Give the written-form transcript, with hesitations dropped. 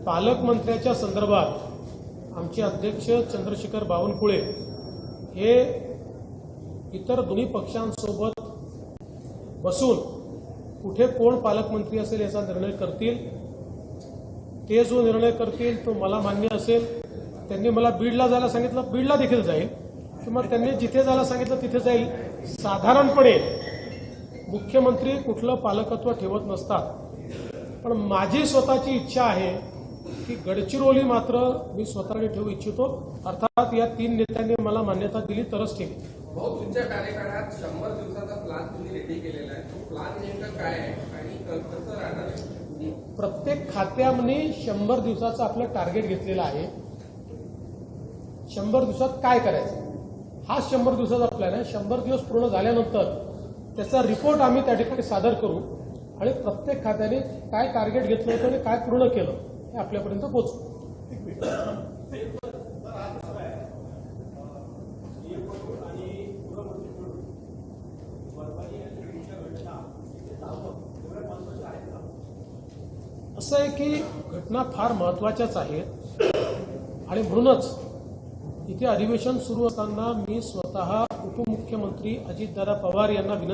पालकमंत्र्याच्या संदर्भात आमचे अध्यक्ष चंद्रशेखर बावनकुळे हे इतर दोन्ही पक्षांसोबत बसून कुठे कोण पालकमंत्री असेल याचा निर्णय करतील। ते जो निर्णय करतील तो मला मान्य असेल। त्यांनी मला बीडला जायला सांगितलं, बीडला देखील जाईल, किंवा त्यांनी जिथे जायला सांगितलं तिथे जाईल। साधारणपणे मुख्यमंत्री कुठलं पालकत्व ठेवत नसतात, पण माझी स्वतःची इच्छा आहे की गडचिरोली मात्र मी स्वतःने ठेवू इच्छितो। अर्थात या तीन नेत्यांनी मला मान्यता दिली तरच ठीक। भाऊ, तुमच्या कार्यकाळात 100 दिवसाचा प्लॅन तुम्ही रेडी केलेला आहे, तो प्लॅन नेमका काय आहे आणि कसं राहणार आहे? प्रत्येक खात्याने 100 दिवसाचं आपलं टार्गेट घेतलेलं आहे। 100 दिवसात काय करायचं हा 100 दिवसाचा प्लॅन आहे। 100 दिवस पूर्ण झाल्यानंतर त्याचा रिपोर्ट आम्ही त्या ठिकाणी सादर करू आणि प्रत्येक खात्याने काय टार्गेट घेतलं होतं आणि काय पूर्ण केलं हे आपल्यापर्यंत पोहोचू। असं आहे की घटना फार महत्त्वाच्याच आहेत आणि म्हणूनच इथे अधिवेशन सुरू असताना मी स्वतः उपमुख्यमंत्री अजितदादा पवार यांना विनंती